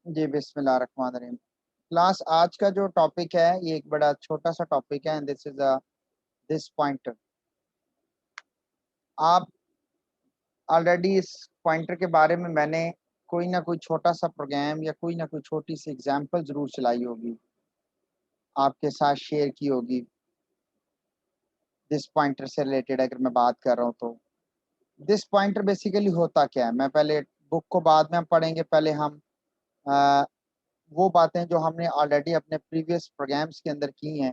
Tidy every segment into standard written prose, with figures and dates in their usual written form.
जी बिस्मिल्लाहिर्रहमानिर्रहीम। क्लास आज का जो टॉपिक है ये एक बड़ा छोटा सा टॉपिक है and this is this pointer. आप ऑलरेडी इस पॉइंटर के बारे में मैंने कोई ना कोई छोटा सा प्रोग्राम या कोई ना कोई छोटी सी एग्जांपल जरूर चलाई होगी, आपके साथ शेयर की होगी। दिस पॉइंटर से रिलेटेड अगर मैं बात कर रहा हूँ तो दिस पॉइंटर बेसिकली होता क्या है, मैं पहले बुक को बाद में हम पढ़ेंगे। पहले हम वो बातें जो हमने ऑलरेडी अपने प्रीवियस प्रोग्राम्स के अंदर की हैं,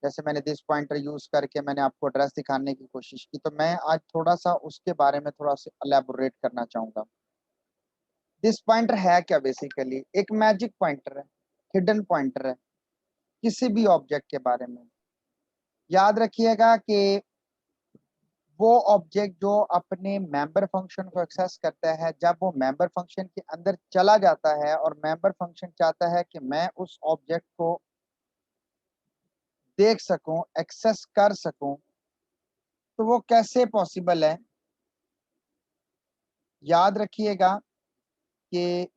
जैसे मैंने दिस पॉइंटर यूज करके मैंने आपको एड्रेस दिखाने की कोशिश की, तो मैं आज थोड़ा सा उसके बारे में थोड़ा सा एलैबोरेट करना चाहूंगा। दिस पॉइंटर है क्या? बेसिकली एक मैजिक पॉइंटर है, हिडन पॉइंटर है किसी भी ऑब्जेक्ट के बारे में। याद रखिएगा कि वो ऑब्जेक्ट जो अपने मेंबर फंक्शन को एक्सेस करता है, जब वो मेंबर फंक्शन के अंदर चला जाता है और मेंबर फंक्शन चाहता है कि मैं उस ऑब्जेक्ट को देख सकूं, एक्सेस कर सकूं, तो वो कैसे पॉसिबल है? याद रखिएगा कि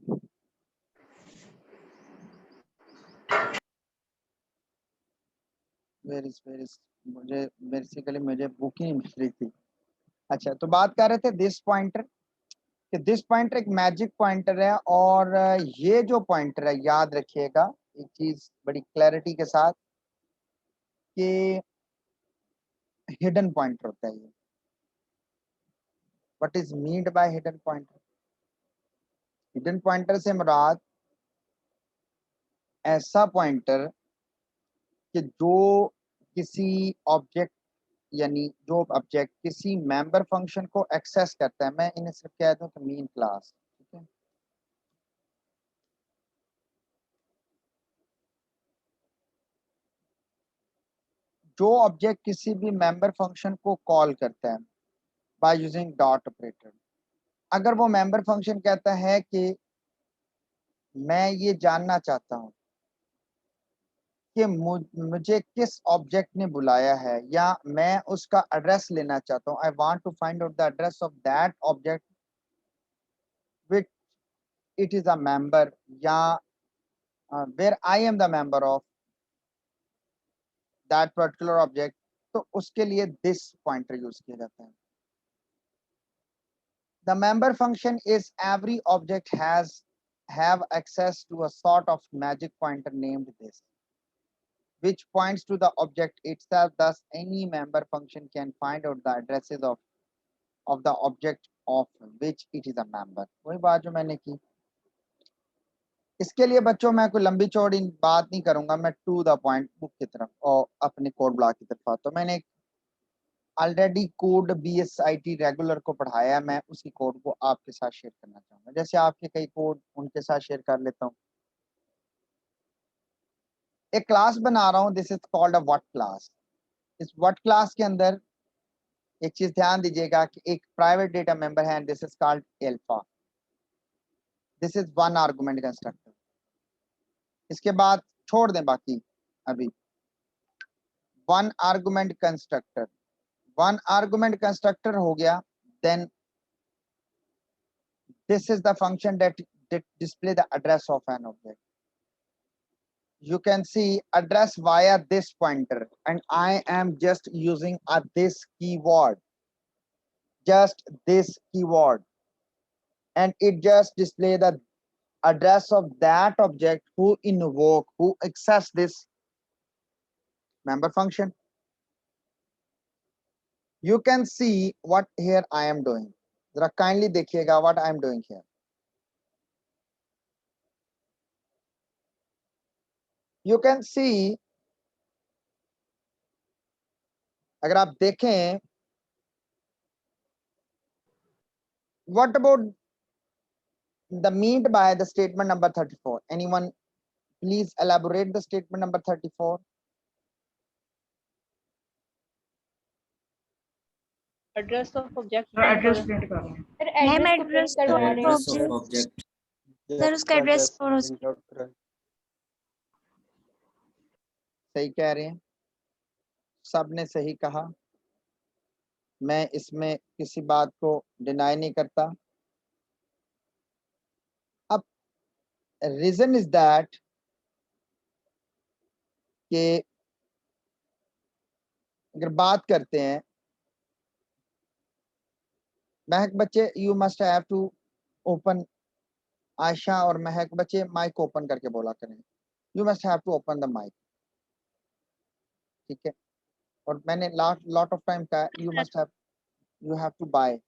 मुझे बेसिकली मुझे बुक ही नहीं मिल रही थी। अच्छा, तो बात कर रहे थे दिस पॉइंटर कि दिस पॉइंटर एक मैजिक पॉइंटर है। और ये जो पॉइंटर है, याद रखिएगा एक चीज बड़ी क्लैरिटी के साथ कि हिडन पॉइंटर होता है ये। What is meant by hidden pointer? Hidden pointer से मुराद ऐसा पॉइंटर कि जो किसी ऑब्जेक्ट, यानी जो ऑब्जेक्ट किसी मेंबर फंक्शन को एक्सेस करता है, मैं इन्हें सिर्फ कह दूं कि मीन क्लास, ठीक है। जो ऑब्जेक्ट किसी भी मेंबर फंक्शन को कॉल करता है बाय यूजिंग डॉट ऑपरेटर, अगर वो मेंबर फंक्शन कहता है कि मैं ये जानना चाहता हूं कि मुझे किस ऑब्जेक्ट ने बुलाया है, या मैं उसका एड्रेस लेना चाहता हूं, I want to find out the address of that object which it is a member, या where I am the member of that particular object, तो उसके लिए दिस पॉइंटर यूज किया जाता है। The member function is every object has have access to a sort of magic pointer named this, which points to the object itself. Thus any member function can find out the addresses of the object of which it is a member। वही बात जो मैंने की। इसके लिए बच्चों मैं कोई लंबी चौड़ी बात नहीं करूंगा, मैं टू द पॉइंट बुक की तरफ और अपने कोड ब्लॉक की तरफ। तो मैंने ऑलरेडी कोड BSIT रेगुलर को पढ़ाया, मैं उसी कोड को आपके साथ शेयर करना चाहूंगा। जैसे आपके कई कोड उनके साथ शेयर कर लेता हूँ। एक क्लास बना रहा हूँ, this is called a what class. इस व्हाट क्लास के अंदर एक चीज ध्यान दीजिएगा कि एक प्राइवेट डेटा मेंबर है, this is called alpha. This is one argument constructor. इसके बाद छोड़ दें बाकी, अभी one argument constructor, one argument constructor हो गया। Then this is the function that display the address of an object. You can see address via this pointer, and I am just using a this keyword, just this keyword, and it just display the address of that object who invoke, who access this member function. You can see what here I am doing. जरा kindly देखिएगा what I am doing here. You can see, अगर आप देखें, what about the meant by the statement number 34? Anyone please elaborate the statement number 34? Address of object address print कर रहे हैं। Ma'am address कर रहे हैं। एड्रेस ऑफ ऑब्जेक्ट सर, उसका एड्रेस और सही कह रहे हैं, सबने सही कहा, मैं इसमें किसी बात को डिनाई नहीं करता। अब रीजन इज दैट कि अगर बात करते हैं महक बच्चे, you must have to open, Ayesha और महक बच्चे माइक ओपन करके बोला करें, you must have to open the mic, ठीक है। और मैंने लॉट ऑफ टाइम कहा you must have, you have to by,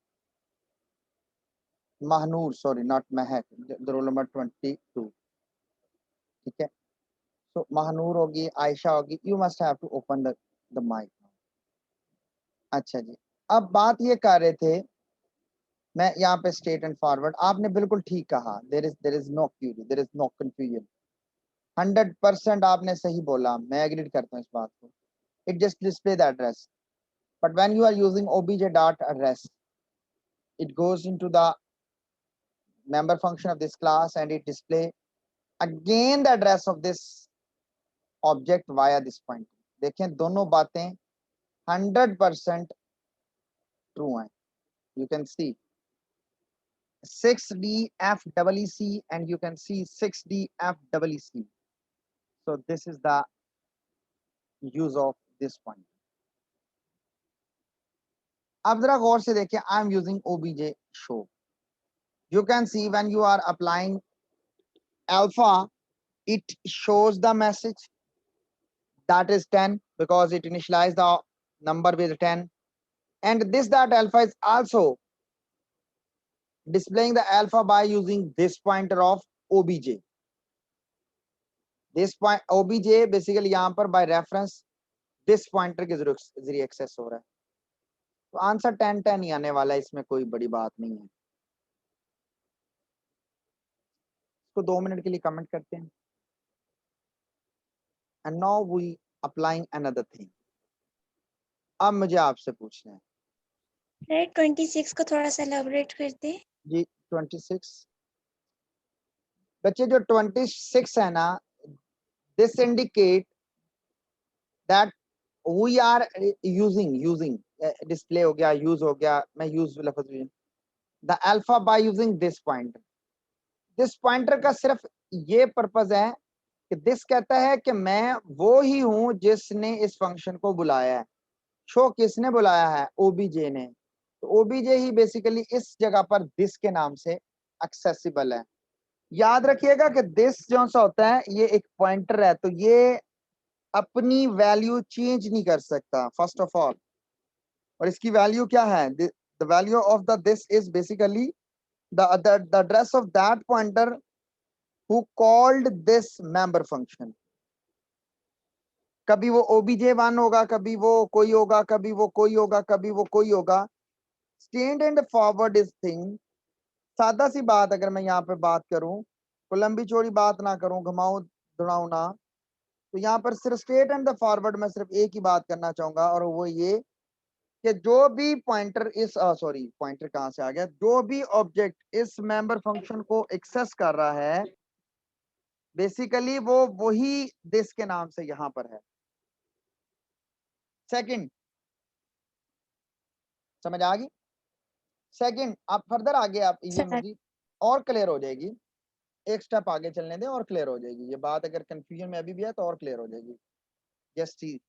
Mahnoor sorry not Mahak, roll number 22, ठीक है। तो महानूर होगी, आयशा होगी, you must have to open the mic. अच्छा जी, अब बात ये कर रहे थे, मैं यहाँ पे स्ट्रेट एंड फॉरवर्ड, आपने बिल्कुल ठीक कहा, there is no query, there is no confusion, 100% आपने सही बोला, मैं एग्री करता हूँ इस बात को। It just display the address, but when you are using obj dot address, it goes into the member function of this class and it display again the address of this object via this point। देखें दोनों बातें 100% true हैं। You can see 6DFEEC and you can see 6DFEEC। So this is the use of this point। अब जरा गौर से देखिए, I am using obj show। You can see when you are applying alpha, it shows the message that is 10 because it initialized the number with 10, and this dot alpha is also displaying the alpha by using this pointer of obj। this point obj basically यहाँ पर by reference this pointer के जरिए access हो रहा है। तो answer 10 ही आने वाला है, इसमें कोई बड़ी बात नहीं है। इसको 2 मिनट के लिए कमेंट करते हैं। and now we applying another thing। अब मुझे आपसे पूछना है सर 26 को थोड़ा सा एलाबोरेट करते हैं। जी। 26 बच्चे, जो 26 है ना, this indicate that we are using display हो गया, यूज हो गया, मैं यूज लफ्ज the alpha by using this pointer. This pointer का सिर्फ ये पर्पस है कि दिस कहता है कि मैं वो ही हूं जिसने इस फंक्शन को बुलाया है। शो किसने बुलाया है? ओबीजे ने। तो ओबीजे ही बेसिकली इस जगह पर दिस के नाम से एक्सेसिबल है। याद रखिएगा कि दिस जो सा होता है ये एक पॉइंटर है, तो ये अपनी वैल्यू चेंज नहीं कर सकता फर्स्ट ऑफ ऑल। और इसकी वैल्यू क्या है? The value of the this is basically the address of that pointer who called this member function। कभी वो obj1 होगा, कभी वो कोई होगा, कभी वो कोई होगा, कभी वो कोई होगा। Stand and forward is thing, सादा सी बात अगर मैं यहाँ पे बात करूं, तो लंबी चौड़ी बात ना करूं, घुमाऊं दौड़ाऊं ना, तो यहाँ पर सिर्फ स्ट्रेट एंड द फॉरवर्ड में सिर्फ एक ही बात करना चाहूंगा, और वो ये कि जो भी पॉइंटर इस सॉरी पॉइंटर कहां से आ गया, जो भी ऑब्जेक्ट इस मेंबर फंक्शन को एक्सेस कर रहा है बेसिकली वो वही दिस के नाम से यहां पर है। सेकंड, समझ आ गई? सेकंड, आप फर्दर आगे आप ये मजीद और क्लियर हो जाएगी, एक स्टेप आगे चलने दें और क्लियर हो जाएगी ये बात। अगर कंफ्यूजन में अभी भी है तो और क्लियर हो जाएगी। यस सी,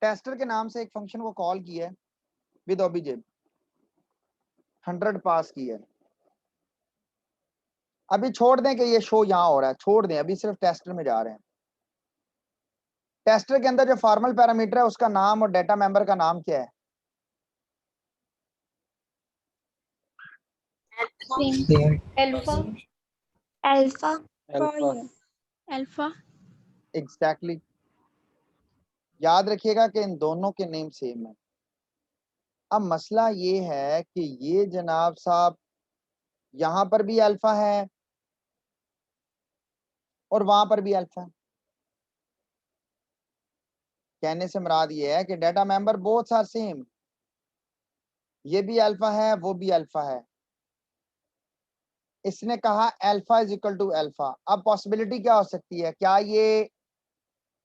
टेस्टर के नाम से एक फंक्शन को कॉल किया है विद ऑब्जेक्ट 100 पास की है। अभी छोड़ दें कि ये शो यहां हो रहा है, छोड़ दें, अभी सिर्फ टेस्टर में जा रहे हैं। टेस्टर के अंदर जो फॉर्मल पैरामीटर है उसका नाम और डेटा मेंबर का नाम क्या है? Alpha, alpha alpha, exactly. याद रखिएगा कि इन दोनों के नेम सेम है। अब मसला ये है कि ये जनाब साहब यहां पर भी अल्फा है और वहां पर भी अल्फा है। कहने से मुराद ये है कि data member both are same, ये भी अल्फा है वो भी अल्फा है। इसने कहा alpha is equal to alpha. अब पॉसिबिलिटी क्या हो सकती है? क्या ये,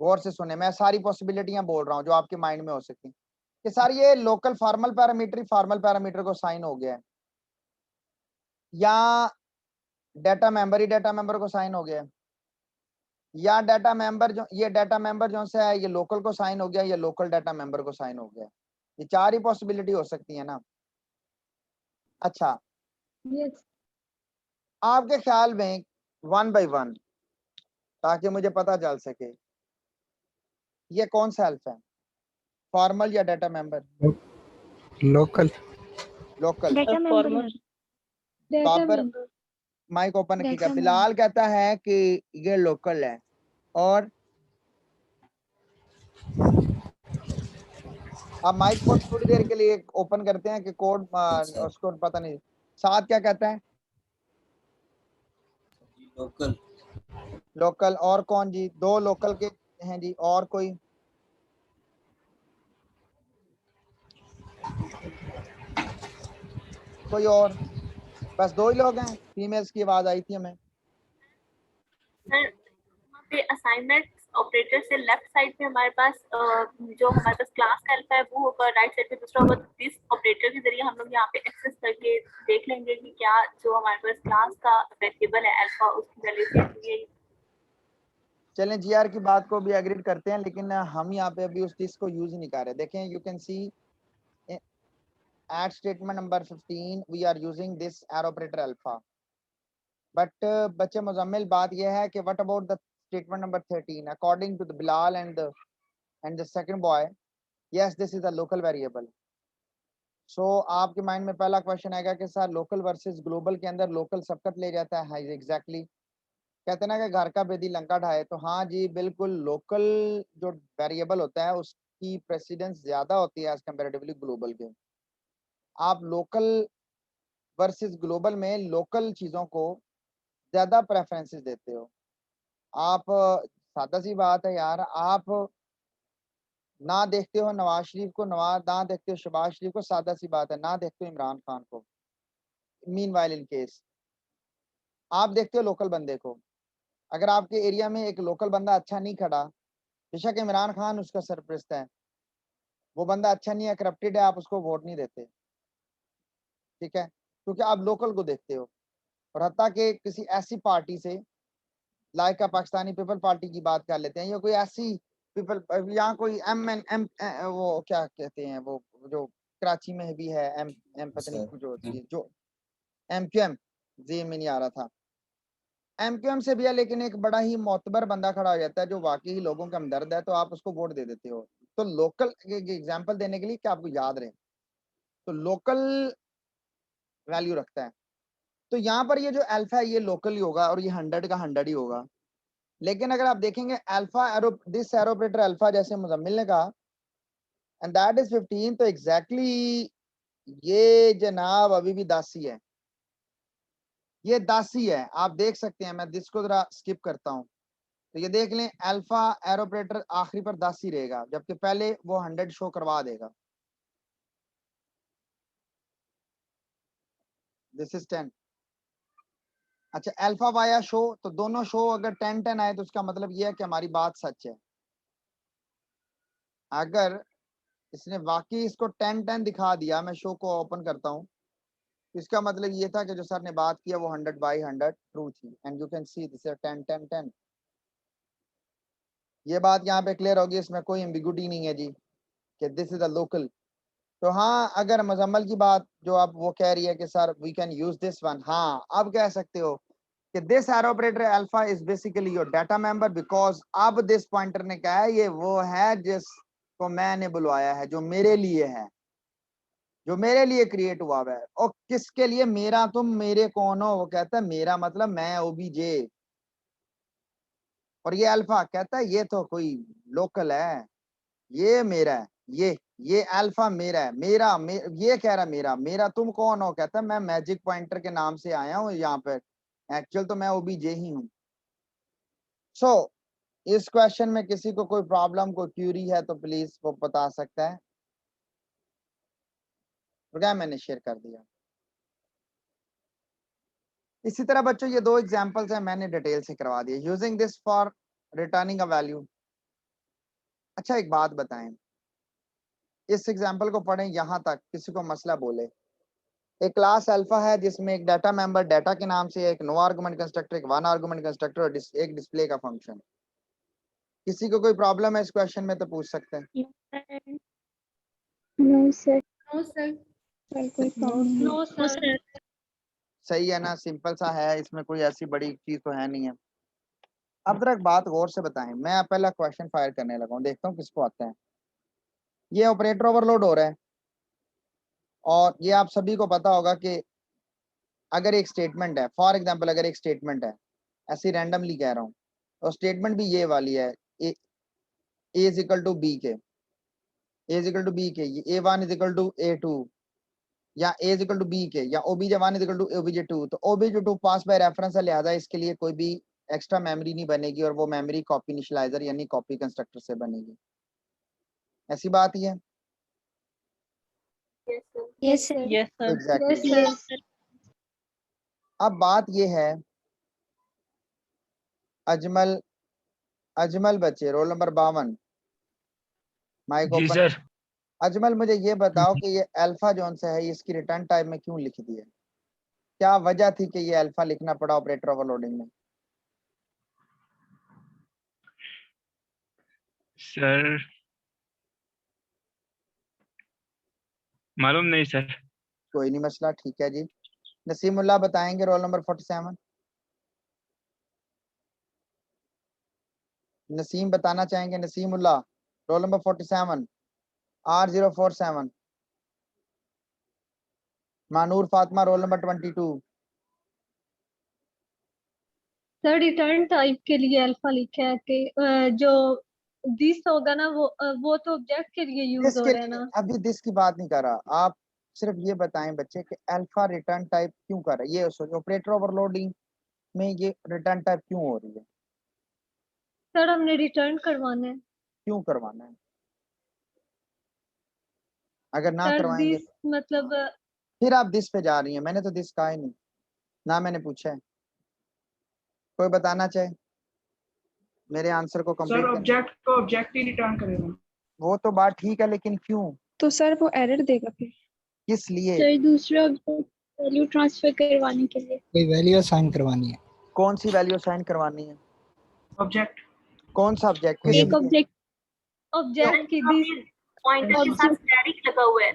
गौर से सुने, मैं सारी पॉसिबिलिटियां बोल रहा हूं जो आपके माइंड में हो सकती। कि सर ये लोकल फॉर्मल पैरामीटर को साइन हो गया है, या डाटा मेंबर ही डाटा मेंबर को साइन हो गया है, या डाटा मेंबर जो से है ये लोकल को साइन हो गया, या लोकल डाटा मेंबर को साइन हो गया। ये चार ही पॉसिबिलिटी हो सकती है ना। अच्छा, Yes. आपके ख्याल में 1 by 1 ताकि मुझे पता चल सके ये कौन सा अल्फा है, फॉर्मल या data member? Local local. Data member Data Babar member. Mic open रखिएगा। Data बिलाल कहता है कि ये लोकल है, और आप माइक को थोड़ी देर के लिए ओपन करते हैं कि कोड उसको पता नहीं। साथ क्या कहता है? लोकल। लोकल। और कौन जी? दो लोकल के हैं जी, और कोई? कोई और? बस दो ही लोग हैं, फीमेल्स की आवाज आई थी हमें। सर वहाँ पे असाइनमेंट ऑपरेटर से लेफ्ट साइड पे हमारे पास जो हमारे पास क्लास का अल्फा है वो होगा, राइट साइड पे दूसरा होगा। तो इस ऑपरेटर के जरिए हम लोग यहाँ पे एक्सेस करके देख लेंगे कि क्या जो हमारे पास क्लास का वेरिएबल है अल्फा उसकी वैल्यू क्या है। चलें जीआर की बात को भी एग्रीड करते हैं, लेकिन हम यहाँ पे अभी उस चीज को यूज नहीं कर रहे। देखें, you can see at statement number 15 we are using this arrow operator alpha, but बच्चे मुजम्मिल बात यह है कि what about the statement number 13 according to the Bilal and the second boy, yes this is a local variable. so आपके mind में पहला question आएगा कि सर लोकल वर्सेस ग्लोबल के अंदर लोकल सबकत ले जाता है। एग्जैक्टली कहते हैं ना कि घर का बेदी लंका ढाए, तो हाँ जी बिल्कुल, लोकल जो वेरिएबल होता है उसकी प्रेसिडेंस ज्यादा होती है एज कंपेरेटिवली ग्लोबल के। आप लोकल वर्सेस ग्लोबल में लोकल चीजों को ज्यादा प्रेफरेंसेस देते हो आप। सादा सी बात है यार, आप ना देखते हो नवाज शरीफ को, ना देखते हो शहबाज शरीफ को, सादा सी बात है, ना देखते हो इमरान खान को। मीनवाइल इन केस आप देखते हो लोकल बंदे को। अगर आपके एरिया में एक लोकल बंदा अच्छा नहीं खड़ा, बेशक इमरान खान उसका सरपरस्त है, वो बंदा अच्छा नहीं है, करप्टेड है, आप उसको वोट नहीं देते, ठीक है, क्योंकि आप लोकल को देखते हो। और हत्ता कि किसी ऐसी पार्टी से लाइक का पाकिस्तानी पीपल पार्टी की बात कर लेते हैं, या कोई ऐसी पीपल, यहाँ कोई एम वो क्या कहते हैं वो जो कराची में भी है, एम पता नहीं जो एमक्यूएम, जी में नहीं आ रहा था, एमक्यूएम से भी है, लेकिन एक बड़ा ही मोतबर बंदा खड़ा हो जाता है जो वाकई ही लोगों का हमदर्द है, तो आप उसको वोट दे देते हो। तो लोकल एग्जाम्पल देने के लिए कि आपको याद रहे, तो लोकल वैल्यू रखता है। तो यहाँ पर ये जो अल्फा है ये लोकल ही होगा, और ये 100 का 100 ही होगा। लेकिन अगर आप देखेंगे alpha arrow, this arrow operator alpha, जैसे मुजम्मिल ने कहा, एंड दैट इज 15, तो एग्जैक्टली ये जनाब अभी भी 10 ही है, ये 10 ही है। आप देख सकते हैं, मैं दिस को जरा स्किप करता हूं, तो ये देख लें अल्फा एरो ऑपरेटर आखिरी पर 10 ही रहेगा, जबकि पहले वो 100 शो करवा देगा। This is 10। अच्छा, अल्फा वाया शो, तो दोनों शो अगर 10-10 आए तो उसका मतलब ये है कि हमारी बात सच है। अगर इसने वाकई इसको 10-10 दिखा दिया, मैं शो को ओपन करता हूँ, इसका मतलब ये था कि जो सर ने बात किया वो 100/100 ट्रू थी। And you can see this 10-10-10। ये बात यहाँ पे क्लियर होगी, इसमें कोई एम्बिगुइटी नहीं है जी कि दिस इज अ लोकल। तो हाँ, अगर मुजम्मल की बात जो आप वो कह रही है कि sir we can use this one, हाँ अब कह सकते हो कि this arrow operator alpha is basically your data member, because अब दिस पॉइंटर ने कहा है ये वो है जिसको मैंने बुलवाया है, जो मेरे लिए है, जो मेरे लिए क्रिएट हुआ है। और किसके लिए? मेरा, तुम मेरे कौन हो? वो कहता है मेरा मतलब मैं ओबीजे, और ये अल्फा कहता है ये तो कोई लोकल है, ये मेरा है, ये अल्फा मेरा है, ये कह रहा मेरा, तुम कौन हो? कहता है मैं मैजिक पॉइंटर के नाम से आया हूँ यहाँ पर, एक्चुअल तो मैं ओबीजे ही हूँ। सो इस क्वेश्चन में किसी को कोई प्रॉब्लम, कोई क्यूरी है तो प्लीज वो बता सकता है। प्रोग्राम मैंने शेयर कर दिया। इसी तरह बच्चों ये दो एग्जांपल्स हैं, मैंने डिटेल से करवा दिए। Using this for returning a value. अच्छा एक बात बताएं, इस एग्जाम्पल को पढ़ें यहाँ तक, किसी को मसला बोले। एक क्लास अल्फा है जिसमें एक डाटा मेंबर डाटा के नाम से, एक नो आर्गुमेंट कंस्ट्रक्टर, एक वन आर्गुमेंट कंस्ट्रक्टर और एक डिस्प्ले का फंक्शन। किसी को कोई प्रॉब्लम है इस क्वेश्चन में तो पूछ सकते हैं। No sir. No sir. Sir कोई प्रॉब्लम नहीं। No sir. सही है ना, सिंपल सा है, इसमें कोई ऐसी बड़ी चीज तो है नहीं है। अब जरा एक बात गौर से बताएं, मैं पहला क्वेश्चन फायर करने लगा हूं, देखता हूँ किसको आता है। ये ऑपरेटर ओवरलोड हो रहा है और ये आप सभी को पता होगा कि अगर एक स्टेटमेंट है, फॉर एग्जांपल अगर एक स्टेटमेंट है, ऐसी रैंडमली कह रहा हूँ, और स्टेटमेंट भी ये वाली है, A is equal to B के, A is equal to B के, A one is equal to A two, या A is equal to B के, या OBJ one is equal to OBJ two. तो OBJ two pass by reference है, लिहाजा इसके लिए कोई भी एक्स्ट्रा मेमोरी नहीं बनेगी और वो मेमोरी कॉपी इनिशियलाइजर यानी कॉपी कंस्ट्रक्टर से बनेगी। ऐसी बात ही है। Yes sir. Yes, sir. Yes sir. Exactly. Yes sir. अब बात ये है, अजमल अजमल बच्चे रोल नंबर 52, माइक जी ओपन। सर। अजमल मुझे ये बताओ कि ये अल्फा जोन से है, इसकी रिटर्न टाइप में क्यों लिख दी है? क्या वजह थी कि ये अल्फा लिखना पड़ा ऑपरेटर ओवरलोडिंग में? सर मालूम नहीं सर। कोई नहीं मसला, ठीक है जी। नसीमुल्लाह बताएंगे रोल नंबर 47। नसीम बताना चाहेंगे, Naseemullah roll number 47 R047। Manoor Fatima roll number 22। Sir return type के लिए अल्फा लिखा है कि जो दिस होगा ना वो तो ऑब्जेक्ट के लिए यूज दिस हो के रहा है लिए ना। अभी दिस की बात नहीं कर रहा, आप सिर्फ ये बताएं बच्चे कि अल्फा रिटर्न टाइप क्यों कर रहा है, ये सोचो ऑपरेटर ओवरलोडिंग में ये रिटर्न टाइप क्यों हो रही है, सर हमने रिटर्न करवाना है। क्यों करवाना है? अगर ना सर करवाएंगे दिस मतलब फिर आप दिस पे जा रही हैं, मैंने तो दिस कहा ही नहीं ना, मैंने पूछा है। कोई बताना चाहे मेरे आंसर को सर कंप्लीट करना। ऑब्जेक्ट को ऑब्जेक्ट ही रिटर्न करेगा। वो तो बात ठीक है, लेकिन क्यों, तो सर वो एरर देगा फिर। किस लिए? सर दूसरा वैल्यू ट्रांसफर करवाने के लिए। कोई वैल्यू असाइन करवानी है। कौन सी वैल्यू साइन करवानी है? ऑब्जेक्ट कौन सा ऑब्जेक्ट, किस एक एक लिए? ऑब्जेक्ट की दिस पॉइंटर के साथ स्टैटिक लगा हुआ है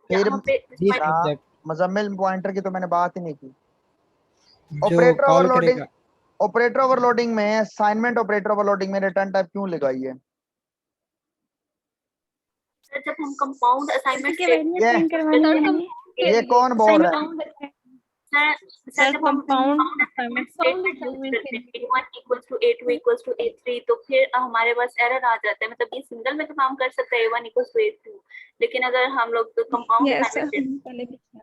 फिर यहाँ पे। दिस ना, ऑब्जेक्ट मुजम्मिल पॉइंटर की तो मैंने बात ही नहीं की। जो ऑपरेटर कॉल ओवरलोडिंग, करेगा। ऑपरेटर ओवरलोडिंग में असाइनमेंट ऑपरेटर ओवरलोडिंग में रिटर्न टाइप क्यों लगाई है? सर जब हम कंपाउंड असाइनमेंट के वैल्यू ये साइन करवानी सर है हमें। ये कौन बोल रहा है? सर जब हम compound assignment compound statement use assignment करते के हैं a1 equals to a2 equals to a3, तो फिर हमारे पास एरर आ जाता है। मतलब ये सिंगल में तो काम कर सकते हैं a1 इक्वल्स टू a2, लेकिन अगर हम लोग तो कंपाउंड यस सर, असाइनमेंट पहले भी था।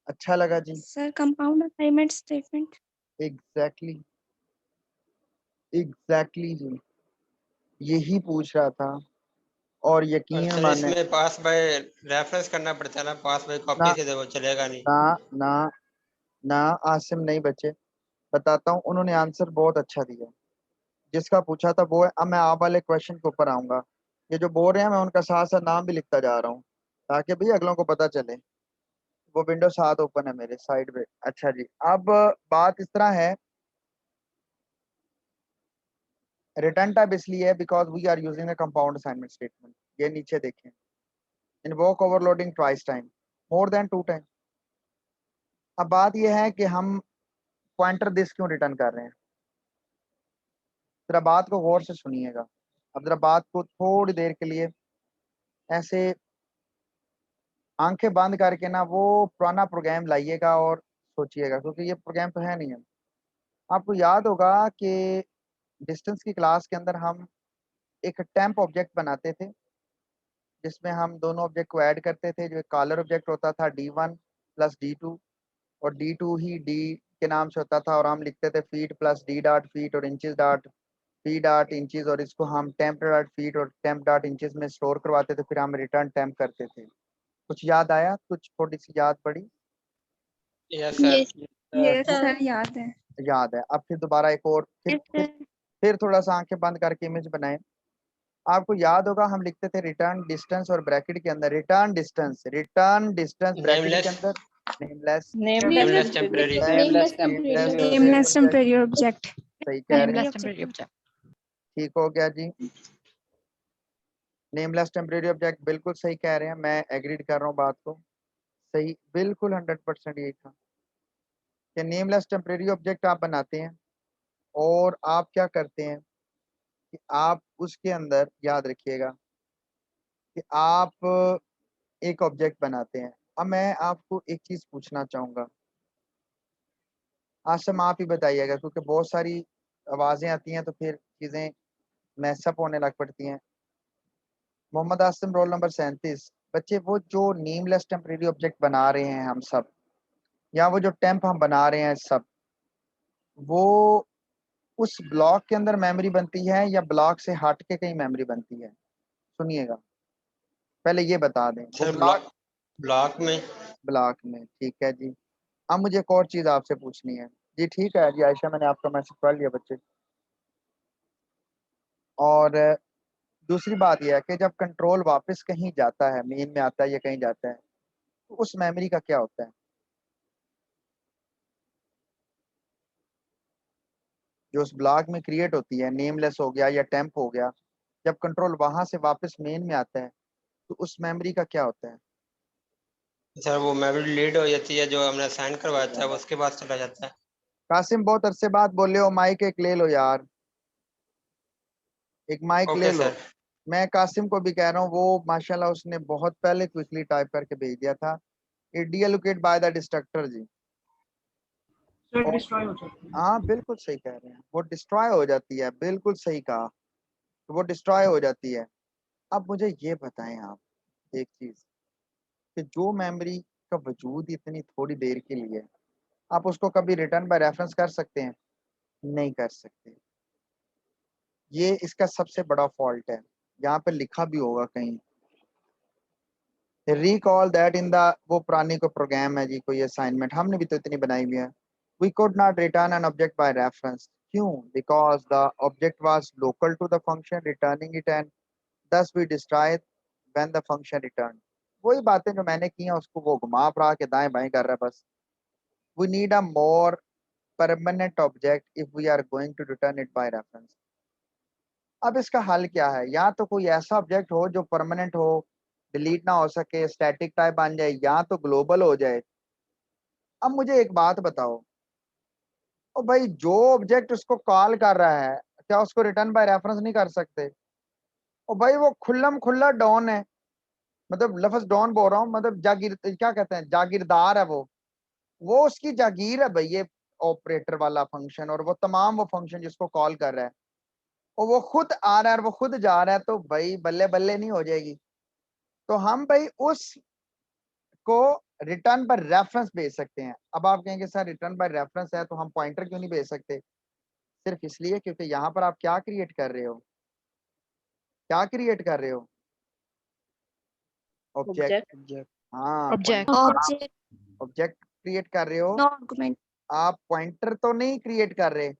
अच्छा लगा जी। Sir compound assignment statement. Exactly जी, यही पूछ रहा था। और और यकीन सर माने इसमें पास बाय रेफरेंस करना पड़ता है ना, पास बाय ना कॉपी से तो वो चलेगा नहीं। ना ना ना आसिम नहीं बच्चे, बताता हूँ, उन्होंने आंसर बहुत अच्छा दिया, जिसका पूछा था वो है। अब मैं आप वाले क्वेश्चन के ऊपर आऊंगा, ये जो बोल रहे हैं मैं उनका साथ साथ नाम भी लिखता जा रहा हूँ ताकि भाई अगलों को पता चले। वो विंडो 7 ओपन है मेरे साइड पे। अच्छा जी, अब बात इस तरह है, रिटर्न टाइप इसलिए है because we are using the compound assignment statement. ये नीचे देखें, invoke overloading twice time, more than 2 time. अब बात यह है कि हम पॉइंटर दिस क्यों रिटर्न कर रहे हैं, जरा बात को गौर से सुनिएगा। अब जरा बात को थोड़ी देर के लिए ऐसे आंखें बंद करके ना वो पुराना प्रोग्राम लाइएगा और सोचिएगा, क्योंकि ये प्रोग्राम तो है नहीं है। आपको याद होगा कि डिस्टेंस की क्लास के अंदर हम एक टेम्प ऑब्जेक्ट बनाते थे जिसमें हम दोनों ऑब्जेक्ट को ऐड करते थे। जो एक कॉलर ऑब्जेक्ट होता था d1 प्लस d2, और d2 ही d के नाम से होता था, और हम लिखते थे feet plus d dot feet और इंचेस डॉट फी डॉट इंचेस, और इसको हम टेम्प डॉट फीट और टेम्प डॉट इंचेस में स्टोर करवाते थे, फिर हम रिटर्न टेम्प करते थे। कुछ याद आया, कुछ थोड़ी सी याद पड़ी? Yes sir. यस सर, याद है। याद है। अब फिर दोबारा एक और, फिर थोड़ा सा आंखें बंद करके इमेज बनाएं। आपको याद होगा हम लिखते थे रिटर्न डिस्टेंस और ब्रैकेट के अंदर रिटर्न डिस्टेंस ब्रैकेट के Nameless. अंदर nameless Nameless temporary. Nameless temporary nameless temporary object सही कह रहे हैं, Temporary object. ठीक हो गया जी। नेमलेस टेम्परेरी ऑब्जेक्ट बिल्कुल सही कह रहे हैं, मैं एग्रीड कर रहा हूँ बात को, सही बिल्कुल 100% यही था कि नेमलेस टेम्परेरी ऑब्जेक्ट आप बनाते हैं और आप क्या करते हैं कि आप उसके अंदर याद रखिएगा कि आप एक ऑब्जेक्ट बनाते हैं। अब मैं आपको एक चीज पूछना चाहूंगा, आसम आप ही बताइएगा क्योंकि बहुत सारी आवाजें आती हैं तो फिर चीजें मैसअप होने लग पड़ती हैं। मोहम्मद आसिम रोल नंबर 37 बच्चे, वो जो नेमलेस टेम्परेरी ऑब्जेक्ट बना रहे हैं हम सब, या वो जो टेम्प हम बना रहे हैं सब, वो उस ब्लॉक के अंदर मेमोरी बनती है या ब्लॉक से हट के कहीं मेमोरी बनती है? सुनिएगा, पहले ये बता दें। वो सर ब्लॉक में। ब्लॉक में, ठीक है जी। अब मुझे एक और चीज आपसे पूछनी है जी, ठीक है जी आयशा, मैंने आपका मैसेज पढ़ लिया बच्चे। और दूसरी बात यह है कि जब कंट्रोल वापस कहीं जाता है, मेन में आता है या कहीं जाता है, तो उस मेमोरी का क्या होता है? जो उस ब्लॉक में क्रिएट होती है, नेमलेस हो गया या टेम्प हो गया, जब कंट्रोल वहां से वापस मेन में आता है तो उस मेमोरी का क्या होता है? सर वो मेमोरी लीड हो जाती है, जो हमने असाइन करवाया था उसके बाद चला जाता है। कासिम बहुत अरसे बाद बोले हो, माइक एक ले लो यार, एक माइक ले ओके लो। सर। मैं कासिम को भी कह रहा हूँ, वो माशाल्लाह उसने बहुत पहले क्विकली टाइप करके भेज दिया था, it deallocate by the destructor जी। सर और डिस्ट्रॉय हो जाती है। हाँ बिल्कुल सही कह रहे हैं, वो डिस्ट्रॉय हो जाती है, बिल्कुल सही कहा, तो वो डिस्ट्रॉय हो जाती है। अब मुझे ये बताएं आप एक चीज, कि जो मेमोरी का वजूद इतनी थोड़ी देर के लिए है, आप उसको कभी रिटर्न बाय रेफरेंस कर सकते हैं? नहीं कर सकते। ये इसका सबसे बड़ा फॉल्ट है, यहाँ पे लिखा भी होगा कहीं, रिकॉल दैट इन द, वो पुरानी को प्रोग्राम है जी, कोई असाइनमेंट हमने भी तो इतनी बनाई हुई है। We could not return an object by reference, क्यों? Because the object was local to the function returning it and thus we destroy when the function return। वही बातें जो मैंने की हैं उसको वो घुमा फिरा के दाएं बाएं कर रहा है बस। we need a more permanent object if we are going to return it by reference। अब इसका हल क्या है? या तो कोई ऐसा ऑब्जेक्ट हो जो परमानेंट हो, डिलीट ना हो सके, स्टैटिक टाइप बन जाए, या तो ग्लोबल हो जाए। अब मुझे एक बात बताओ, ओ भाई जो ऑब्जेक्ट उसको कॉल कर रहा है, क्या उसको रिटर्न बाय रेफरेंस नहीं कर सकते? ओ भाई वो खुल्लम खुल्ला डॉन है, मतलब लफ्ज डॉन बोल रहा हूँ, मतलब जागीर क्या कहते हैं, जागीरदार है वो उसकी जागीर है भाई ये ऑपरेटर वाला फंक्शन, और वो तमाम वो फंक्शन जिसको कॉल कर रहा है, और वो खुद आ रहा है और वो खुद जा रहा है, तो भाई बल्ले बल्ले नहीं हो जाएगी? तो हम भाई उस को रिटर्न बाय रेफरेंस भेज सकते हैं। अब आप कहेंगे सर रिटर्न बाय रेफरेंस है तो हम पॉइंटर क्यों नहीं भेज सकते? सिर्फ इसलिए क्योंकि यहाँ पर आप क्या क्रिएट कर रहे हो, क्या क्रिएट कर रहे हो? ऑब्जेक्ट। हाँ ऑब्जेक्ट Object, ऑब्जेक्ट क्रिएट कर रहे हो, no argument. आप पॉइंटर तो नहीं क्रिएट कर रहे।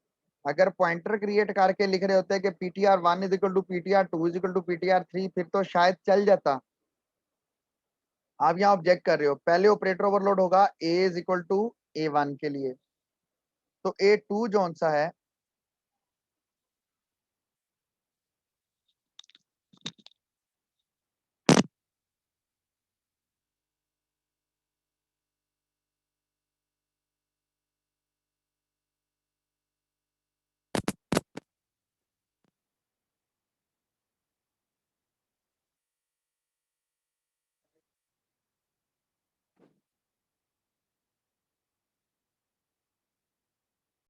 अगर पॉइंटर क्रिएट करके लिख रहे होते कि ptr1 is equal to ptr2 is equal to ptr3, फिर तो शायद चल जाता। आप यहाँ ऑब्जेक्ट कर रहे हो, पहले ऑपरेटर ओवरलोड होगा a is equal to a1 के लिए, तो a2 जो सा है